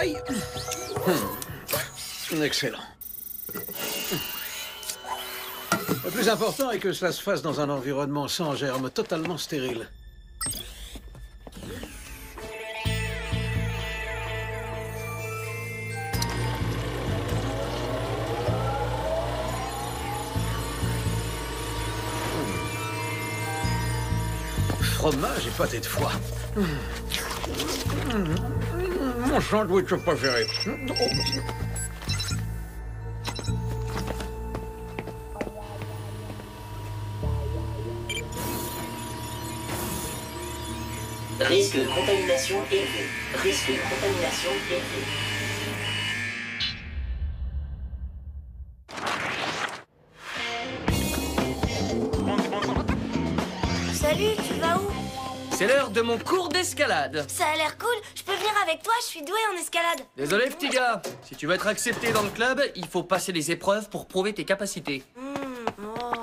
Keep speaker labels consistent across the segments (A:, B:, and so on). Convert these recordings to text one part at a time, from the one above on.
A: Aïe. Excellent. Le plus important est que cela se fasse dans un environnement sans germes, totalement stérile. Fromage et pâté de foie. Mon sandwich préféré.
B: Risque de contamination élevé. Risque de contamination élevé.
C: Salut, tu vas où?
D: C'est l'heure de mon cours d'escalade.
C: Ça a l'air cool, je peux venir avec toi, je suis doué en escalade.
D: Désolé, petit gars. Si tu veux être accepté dans le club, il faut passer les épreuves pour prouver tes capacités.
C: Oh,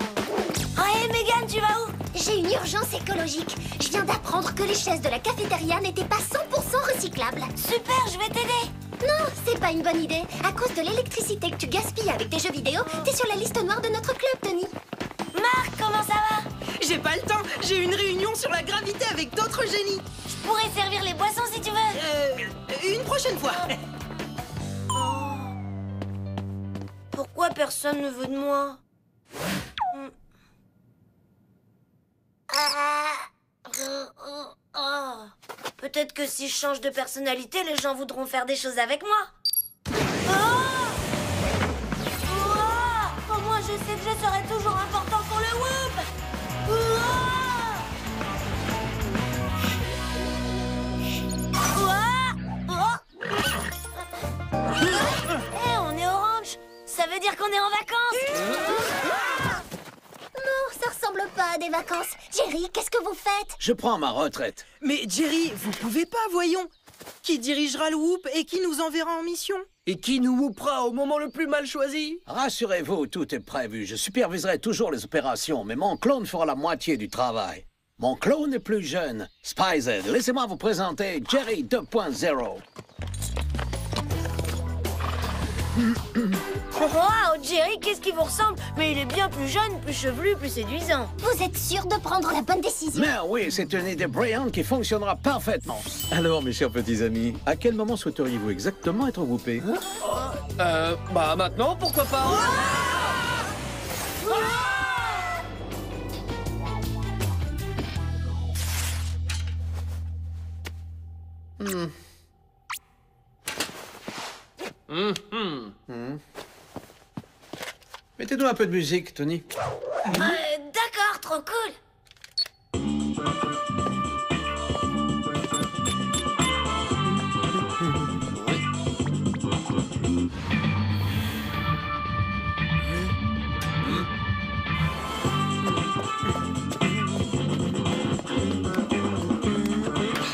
C: hé, Megan, tu vas où?
E: J'ai une urgence écologique. Je viens d'apprendre que les chaises de la cafétéria n'étaient pas 100% recyclables.
C: Super, je vais t'aider.
E: Non, c'est pas une bonne idée. À cause de l'électricité que tu gaspilles avec tes jeux vidéo, t'es sur la liste noire de notre club, Tony.
C: Marc, comment ça va?
F: J'ai pas le temps, j'ai une réunion sur la gravité avec d'autres génies.
C: Je pourrais servir les boissons si tu veux.
F: Une prochaine fois.
C: Pourquoi personne ne veut de moi? Peut-être que si je change de personnalité, les gens voudront faire des choses avec moi. Au moins, je sais que je serai toujours important pour le Whoop. On est orange. Ça veut dire qu'on est en vacances.
E: Non, ça ressemble pas à des vacances. Jerry, qu'est-ce que vous faites?
A: Je prends ma retraite.
F: Mais Jerry, vous pouvez pas, voyons. Qui dirigera le Whoop et qui nous enverra en mission?
D: Et qui nous whoopera au moment le plus mal choisi?
A: Rassurez-vous, tout est prévu. Je superviserai toujours les opérations, mais mon clone fera la moitié du travail. Mon clone est plus jeune. SpyZ, laissez-moi vous présenter Jerry 2.0.
C: Wow, Jerry, qu'est-ce qui vous ressemble? Mais il est bien plus jeune, plus chevelu, plus séduisant.
E: Vous êtes sûr de prendre la bonne décision?
A: Mais oui, c'est une idée brillante qui fonctionnera parfaitement.
G: Alors, mes chers petits amis, à quel moment souhaiteriez-vous exactement être whoopé?
D: Bah maintenant, pourquoi pas?
A: Mettez-nous un peu de musique, Tony.
C: D'accord, trop cool.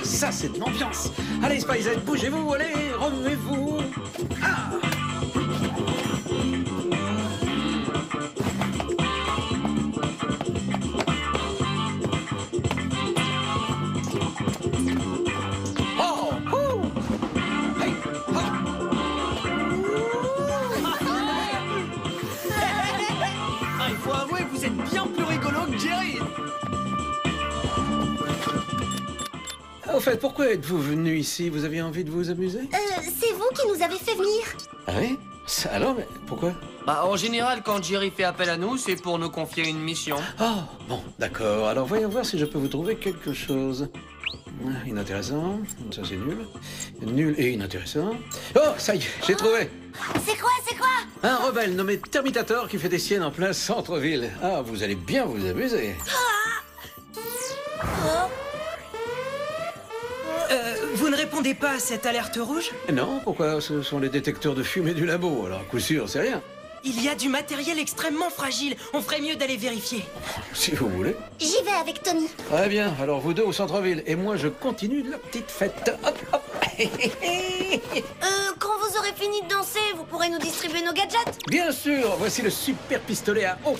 A: Ça, c'est de l'ambiance. Allez, SpyZ, bougez-vous, allez, remuez-vous. Ah! Oh! Ouh! Hey! Oh!
F: Il faut avouer que vous êtes bien plus rigolo que Jerry.
A: Au fait, pourquoi êtes-vous venu ici? Vous aviez envie de vous amuser?
E: C'est vous qui nous avez fait venir.
A: Ah oui? Ça, alors, mais pourquoi?
D: Bah en général, quand Jerry fait appel à nous, c'est pour nous confier une mission.
A: Ah, bon, d'accord. Alors, voyons voir si je peux vous trouver quelque chose. Inintéressant. Ça, c'est nul. Nul et inintéressant. Oh, ça y est, j'ai trouvé.
C: C'est quoi, c'est quoi?
A: Un rebelle nommé Termitator qui fait des siennes en plein centre-ville. Ah, vous allez bien vous amuser.
F: Vous ne répondez pas à cette alerte rouge?
A: Non, pourquoi? Ce sont les détecteurs de fumée du labo. Alors, à coup sûr, c'est rien.
F: Il y a du matériel extrêmement fragile. On ferait mieux d'aller vérifier.
A: Si vous voulez.
E: J'y vais avec Tony.
A: Très bien. Alors, vous deux au centre-ville. Et moi, je continue la petite fête. Hop, hop.
C: Quand vous aurez fini de danser, vous pourrez nous distribuer nos gadgets?
A: Bien sûr. Voici le super pistolet à eau.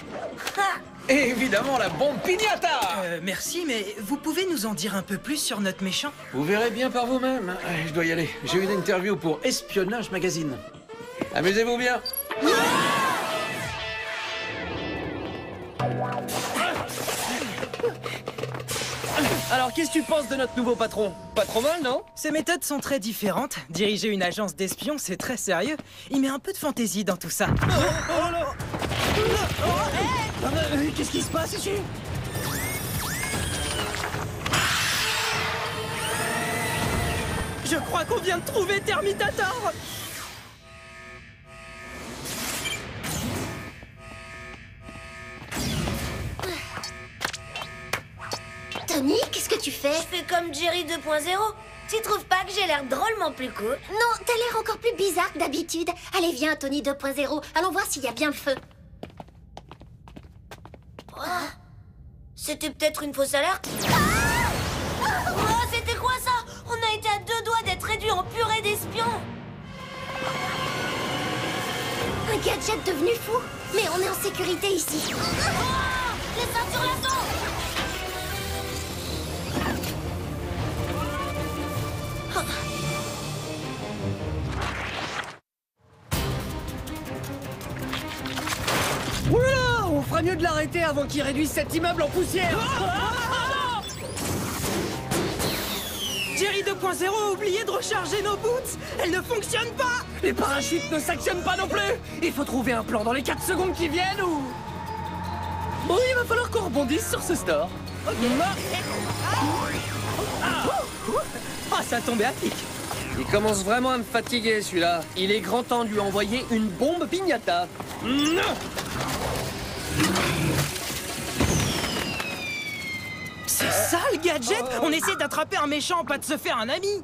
C: Ah,
A: Et évidemment, la bombe piñata!
F: Merci, mais vous pouvez nous en dire un peu plus sur notre méchant?
G: Vous verrez bien par vous-même. Je dois y aller. J'ai une interview pour Espionnage Magazine. Amusez-vous bien.
D: Alors, qu'est-ce que tu penses de notre nouveau patron? Pas trop mal, non?
F: Ses méthodes sont très différentes. Diriger une agence d'espions, c'est très sérieux. Il met un peu de fantaisie dans tout ça.
D: Qu'est-ce qui se passe ici?
F: Je crois qu'on vient de trouver Termitator.
E: Tony, qu'est-ce que tu fais?
C: Je fais comme Jerry 2.0. Tu trouves pas que j'ai l'air drôlement plus cool?
E: Non, t'as l'air encore plus bizarre que d'habitude. Allez, viens, Tony 2.0. Allons voir s'il y a bien le feu.
C: C'était peut-être une fausse alerte? Oh, c'était quoi ça? On a été à 2 doigts d'être réduits en purée d'espions.
E: Un gadget devenu fou. Mais on est en sécurité ici.
C: Les ceintures lasso!
D: Oula! On fera mieux de l'arrêter avant qu'il réduise cet immeuble en poussière!
F: Jerry 2.0 a oublié de recharger nos boots. Elles ne fonctionnent pas.
D: Les parachutes ne s'actionnent pas non plus! Il faut trouver un plan dans les 4 secondes qui viennent ou... Bon, il va falloir qu'on rebondisse sur ce store.
F: Ah, ça a tombé à pic.
D: Il commence vraiment à me fatiguer, celui-là. Il est grand temps de lui envoyer une bombe piñata.
F: C'est ça le gadget? On essaie d'attraper un méchant, pas de se faire un ami.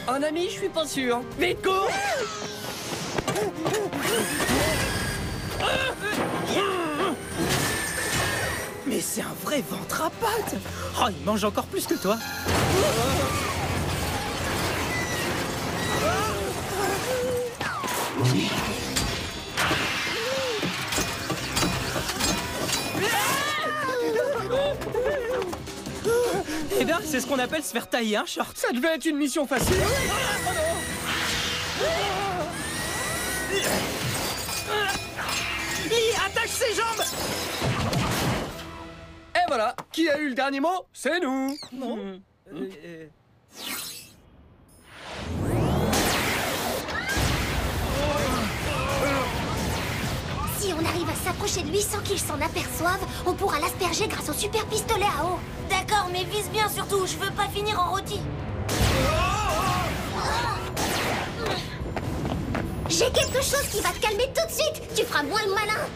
D: Un ami, je suis pas sûr. Vite, cours!
F: Mais c'est un vrai ventre à pattes. Oh, il mange encore plus que toi. Eh bien, c'est ce qu'on appelle se faire tailler un short.
D: Ça devait être une mission facile.
F: Il attaque ses jambes.
D: Et voilà, qui a eu le dernier mot? C'est nous.
F: Non.
E: Si on arrive à s'approcher de lui sans qu'il s'en aperçoive, on pourra l'asperger grâce au super pistolet à eau.
C: D'accord, mais vise bien surtout, je veux pas finir en rôti.
E: J'ai quelque chose qui va te calmer tout de suite. Tu feras moins le malin.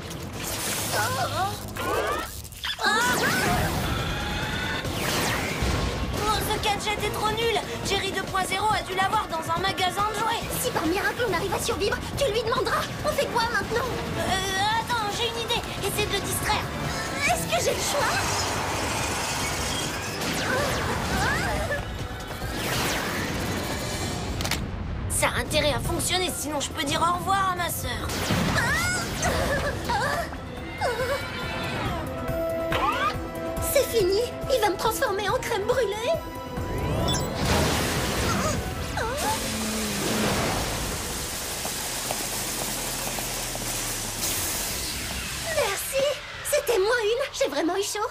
C: Oh, ce gadget est trop nul. Jerry 2.0 a dû l'avoir dans un magasin de jouets.
E: Si par miracle on arrive à survivre, tu lui demanderas. On fait quoi maintenant?
C: Attends, j'ai une idée. Essaie de le distraire.
E: Est-ce que j'ai le choix?
C: Ça a intérêt à fonctionner, sinon je peux dire au revoir à ma sœur.
E: C'est fini. Il va me transformer en crème brûlée. Merci. C'était moi une. J'ai vraiment eu chaud.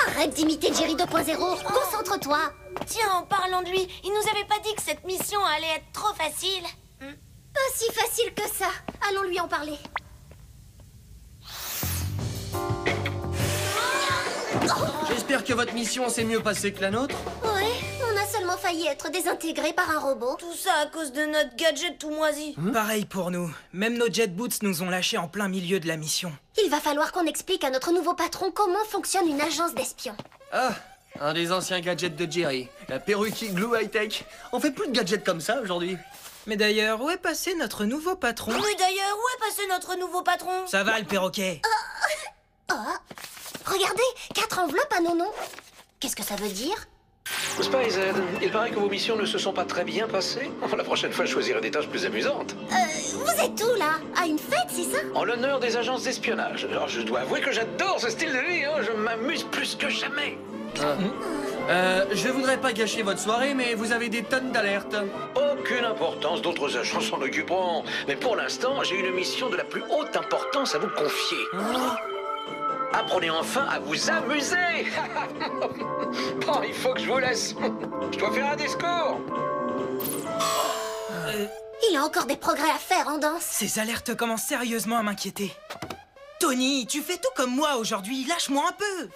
E: Arrête d'imiter Jerry 2.0. Concentre-toi.
C: Tiens, en parlant de lui, il nous avait pas dit que cette mission allait être trop facile.
E: Pas si facile que ça. Allons lui en parler.
D: J'espère que votre mission s'est mieux passée que la nôtre.
E: Ouais, on a seulement failli être désintégré par un robot.
C: Tout ça à cause de notre gadget tout moisi.
F: Pareil pour nous. Même nos jet boots nous ont lâchés en plein milieu de la mission.
E: Il va falloir qu'on explique à notre nouveau patron comment fonctionne une agence d'espions.
D: Ah, un des anciens gadgets de Jerry. La perruque Glue High Tech. On fait plus de gadgets comme ça aujourd'hui.
F: Mais d'ailleurs, où est passé notre nouveau patron?
C: Mais d'ailleurs, où est passé notre nouveau patron?
F: Ça va, le perroquet?
E: Regardez, 4 enveloppes à nos noms. Qu'est-ce que ça veut dire?
G: Spies, il paraît que vos missions ne se sont pas très bien passées. La prochaine fois, je choisirai des tâches plus amusantes.
E: Vous êtes où, là? À une fête, c'est ça?
G: En l'honneur des agences d'espionnage. Alors, je dois avouer que j'adore ce style de vie, hein. Je m'amuse plus que jamais.
D: Je voudrais pas gâcher votre soirée, mais vous avez des tonnes d'alertes.
G: Aucune importance, d'autres agents s'en occuperont. Mais pour l'instant, j'ai une mission de la plus haute importance à vous confier. Apprenez enfin à vous amuser. Bon, il faut que je vous laisse. Je dois faire un discours.
E: Il a encore des progrès à faire en danse.
F: Ces alertes commencent sérieusement à m'inquiéter. Tony, tu fais tout comme moi aujourd'hui, lâche-moi un peu.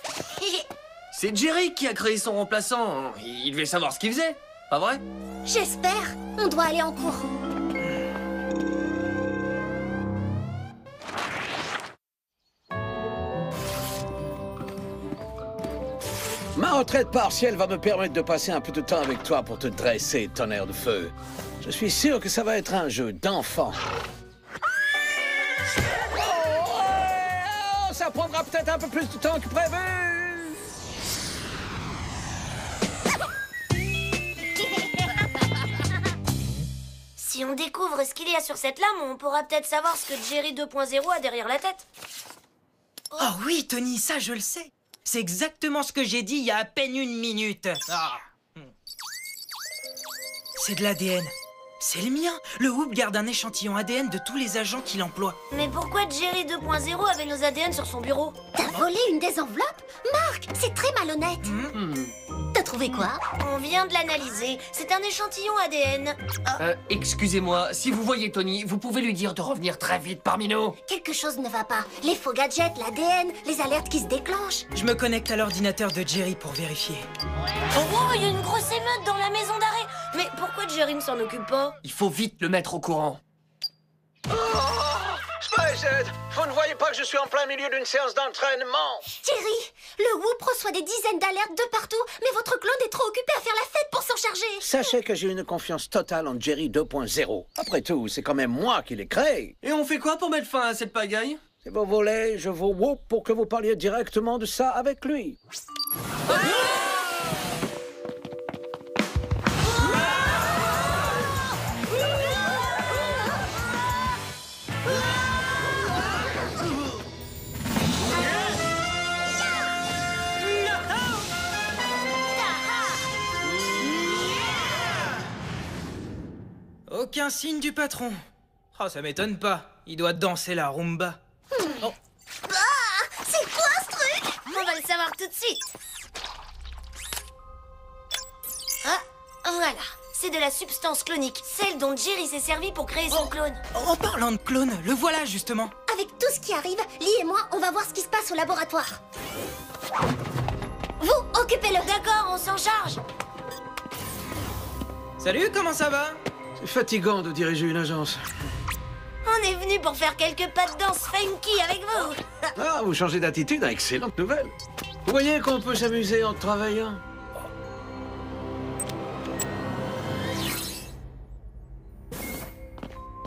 D: C'est Jerry qui a créé son remplaçant. Il devait savoir ce qu'il faisait, pas vrai?
E: J'espère. On doit aller en cours.
A: Ma retraite partielle va me permettre de passer un peu de temps avec toi pour te dresser, tonnerre de feu. Je suis sûr que ça va être un jeu d'enfant. Oh, ça prendra peut-être un peu plus de temps que prévu.
C: Si on découvre ce qu'il y a sur cette lame, on pourra peut-être savoir ce que Jerry 2.0 a derrière la tête.
F: Oh oui, Tony, ça je le sais. C'est exactement ce que j'ai dit il y a à peine une minute. C'est de l'ADN. C'est le mien. Le Whoop garde un échantillon ADN de tous les agents qu'il emploie.
C: Mais pourquoi Jerry 2.0 avait nos ADN sur son bureau?
E: T'as volé une des enveloppes? Marc, c'est très malhonnête. T'as trouvé quoi?
C: On vient de l'analyser. C'est un échantillon ADN.
D: Excusez-moi, si vous voyez Tony, vous pouvez lui dire de revenir très vite parmi nous.
E: Quelque chose ne va pas. Les faux gadgets, l'ADN, les alertes qui se déclenchent.
F: Je me connecte à l'ordinateur de Jerry pour vérifier.
C: Oh, il y a une grosse émeute dans la maison d'arrêt. Mais pourquoi Jerry ne s'en occupe pas?
D: Il faut vite le mettre au courant.
G: Spicehead, vous ne voyez pas que je suis en plein milieu d'une séance d'entraînement?
E: Jerry, le Whoop reçoit des dizaines d'alertes de partout, mais votre clone est trop occupé à faire la fête pour s'en charger.
A: Sachez que j'ai une confiance totale en Jerry 2.0. Après tout, c'est quand même moi qui l'ai créé.
D: Et on fait quoi pour mettre fin à cette pagaille?
A: Si vous voulez, je vous whoop pour que vous parliez directement de ça avec lui.
F: Aucun signe du patron. Oh, ça m'étonne pas. Il doit danser la rumba. Oh.
E: Ah, c'est quoi ce truc?
C: On va le savoir tout de suite. Ah, voilà. C'est de la substance clonique, celle dont Jerry s'est servi pour créer son clone.
F: En parlant de clone, le voilà justement.
E: Avec tout ce qui arrive, Lee et moi, on va voir ce qui se passe au laboratoire. Vous, occupez-le.
C: D'accord, on s'en charge.
F: Salut, comment ça va?
G: C'est fatigant de diriger une agence.
C: On est venu pour faire quelques pas de danse funky avec vous.
G: Ah, vous changez d'attitude, excellente nouvelle. Vous voyez qu'on peut s'amuser en travaillant.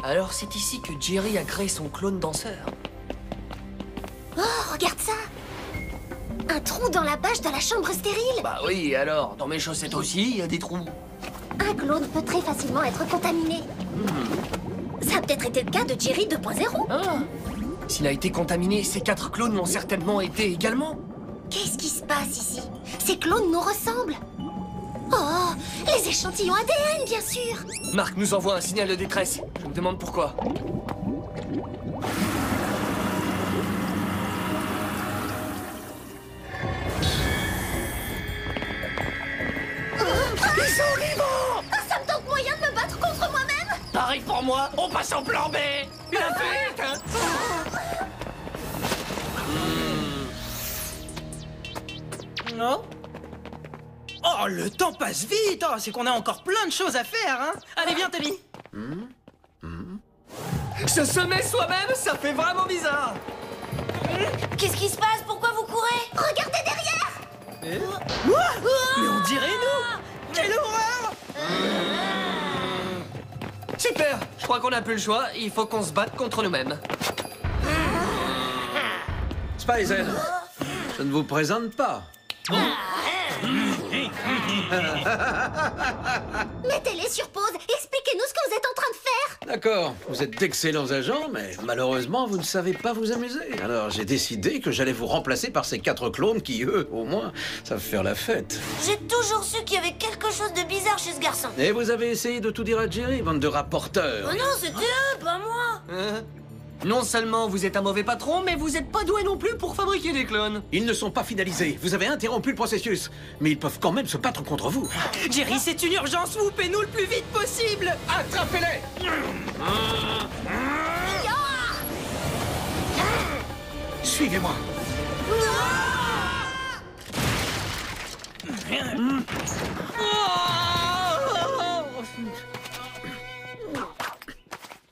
D: Alors c'est ici que Jerry a créé son clone danseur.
E: Oh, regarde ça. Un trou dans la bâche de la chambre stérile.
D: Bah oui, alors, dans mes chaussettes aussi, il y a des trous.
E: Un clone peut très facilement être contaminé. Ça a peut-être été le cas de Jerry 2.0.
D: Ah. S'il a été contaminé, ces 4 clones l'ont certainement été également.
E: Qu'est-ce qui se passe ici? Ces clones nous ressemblent. Oh, les échantillons ADN, bien sûr.
D: Marc nous envoie un signal de détresse. Je me demande pourquoi.
E: Ils sont vivants. Ça me tente moyen de me battre contre moi-même.
D: Pareil pour moi, on passe en plan B. Bien fait, hein.
F: Non? Oh, le temps passe vite. Oh, c'est qu'on a encore plein de choses à faire, hein. Allez, viens, Tony.
D: Se semer soi-même, ça fait vraiment bizarre.
C: Qu'est-ce qui se passe? Pourquoi vous courez?
E: Regardez derrière.
F: Mais on dirait nous. Quelle horreur.
D: Super, je crois qu'on n'a plus le choix, il faut qu'on se batte contre nous-mêmes.
G: Spicehead, je ne vous présente pas.
E: Mettez-les sur pause. Expliquez-nous ce que vous êtes en train de faire.
A: D'accord, vous êtes d'excellents agents, mais malheureusement, vous ne savez pas vous amuser. Alors j'ai décidé que j'allais vous remplacer par ces 4 clones qui, eux, au moins, savent faire la fête.
C: J'ai toujours su qu'il y avait quelque chose de bizarre chez ce garçon.
A: Et vous avez essayé de tout dire à Jerry, bande de rapporteurs.
C: Oh non, c'était eux, pas moi.
D: Non seulement vous êtes un mauvais patron, mais vous êtes pas doué non plus pour fabriquer des clones.
A: Ils ne sont pas finalisés. Vous avez interrompu le processus. Mais ils peuvent quand même se battre contre vous.
F: Jerry, c'est une urgence, whoopez-nous le plus vite possible.
A: Attrapez-les! Suivez-moi.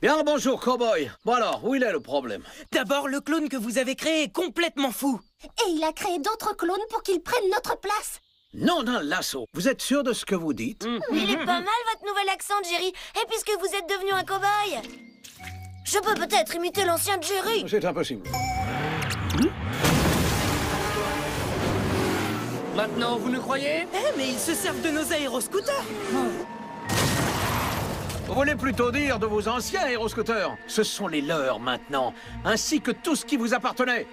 A: Bien, bonjour, cowboy. Bon alors, où il est le problème?
F: D'abord, le clone que vous avez créé est complètement fou.
E: Et il a créé d'autres clones pour qu'ils prennent notre place.
A: Non, dans l'assaut. Vous êtes sûr de ce que vous dites?
C: Il est pas mal votre nouvel accent, Jerry. Et puisque vous êtes devenu un cow-boy, je peux peut-être imiter l'ancien Jerry.
A: C'est impossible.
D: Maintenant, vous nous croyez?
F: Eh, mais ils se servent de nos aéroscooters.
A: Vous voulez plutôt dire de vos anciens aéroscooters? Ce sont les leurs maintenant, ainsi que tout ce qui vous appartenait.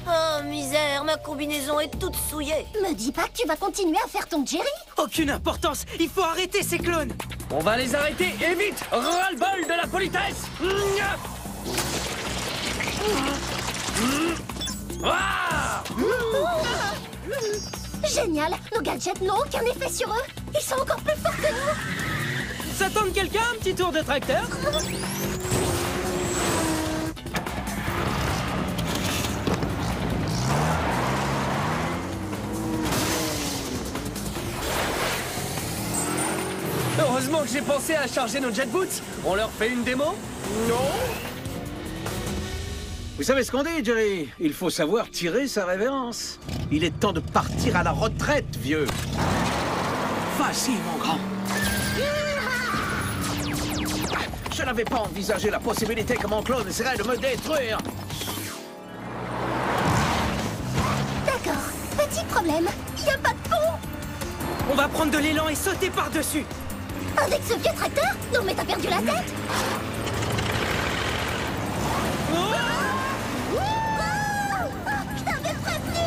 C: Oh, misère, ma combinaison est toute souillée.
E: Me dis pas que tu vas continuer à faire ton Jerry.
F: Aucune importance, il faut arrêter ces clones.
D: On va les arrêter et vite! Ras-le-bol de la politesse! Ah!
E: Génial. Nos gadgets n'ont aucun effet sur eux. Ils sont encore plus forts que nous.
F: Ça tente quelqu'un, un petit tour de tracteur?
D: Heureusement que j'ai pensé à charger nos jet boots. On leur fait une démo? Non?
A: Vous savez ce qu'on dit, Jerry? Il faut savoir tirer sa révérence. Il est temps de partir à la retraite, vieux. Vas-y, mon grand. Je n'avais pas envisagé la possibilité que mon clone essaierait de me détruire.
E: D'accord. Petit problème. Il n'y a pas de pont.
F: On va prendre de l'élan et sauter par-dessus.
E: Avec ce vieux tracteur? Non, mais t'as perdu la tête. Je t'avais prévenu.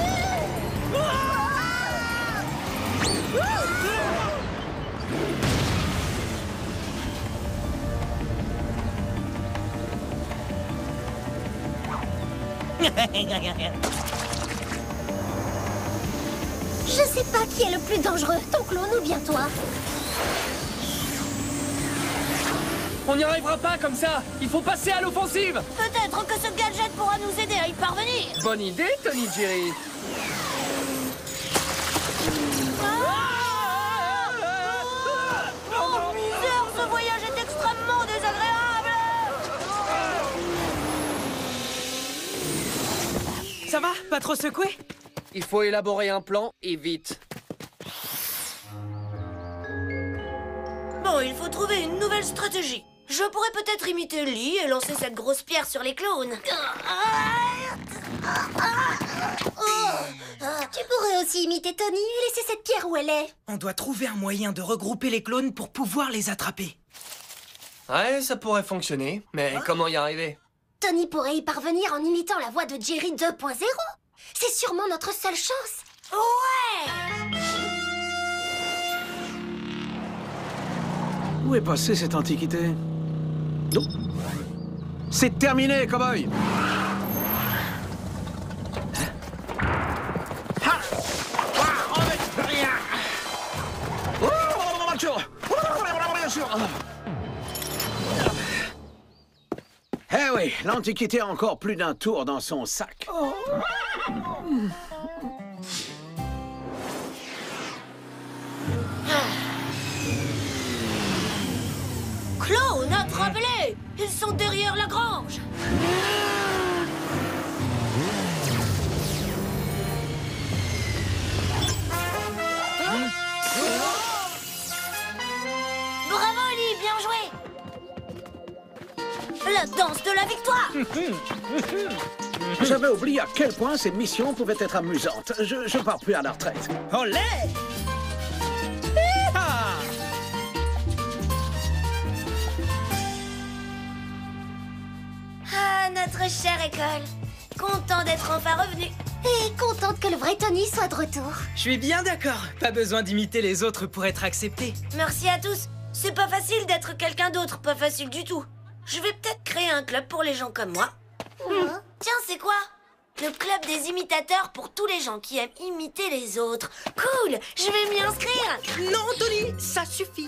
E: Je sais pas qui est le plus dangereux, ton clone ou bien toi.
D: On n'y arrivera pas comme ça! Il faut passer à l'offensive!
C: Peut-être que ce gadget pourra nous aider à y parvenir.
D: Bonne idée, Tony Jerry!
C: Oh, misère, ce voyage est extrêmement désagréable.
F: Ça va? Pas trop secoué?
D: Il faut élaborer un plan, et vite.
C: Bon, il faut trouver une nouvelle stratégie. Je pourrais peut-être imiter Lee et lancer cette grosse pierre sur les clones.
E: Tu pourrais aussi imiter Tony et laisser cette pierre où elle est.
F: On doit trouver un moyen de regrouper les clones pour pouvoir les attraper.
D: Ouais, ça pourrait fonctionner, mais comment y arriver?
E: Tony pourrait y parvenir en imitant la voix de Jerry 2.0. C'est sûrement notre seule chance.
C: Ouais!
A: Où est passée cette antiquité? Non. C'est terminé, cowboy. Eh oui, l'Antiquité a encore plus d'un tour dans son sac.
C: Clown, attrape-les! Ils sont derrière la grange! Bravo, Lee, bien joué! la danse de la victoire.
A: J'avais oublié à quel point ces missions pouvaient être amusantes. Je pars plus à la retraite.
F: Olé! Hi-ha!
C: Ah, notre chère école. Content d'être enfin revenu.
E: Et contente que le vrai Tony soit de retour.
F: Je suis bien d'accord. Pas besoin d'imiter les autres pour être accepté.
C: Merci à tous. C'est pas facile d'être quelqu'un d'autre, pas facile du tout. Je vais peut-être créer un club pour les gens comme moi. Tiens, c'est quoi? Le club des imitateurs pour tous les gens qui aiment imiter les autres. Cool, je vais m'y inscrire.
F: Non, Tony, ça suffit.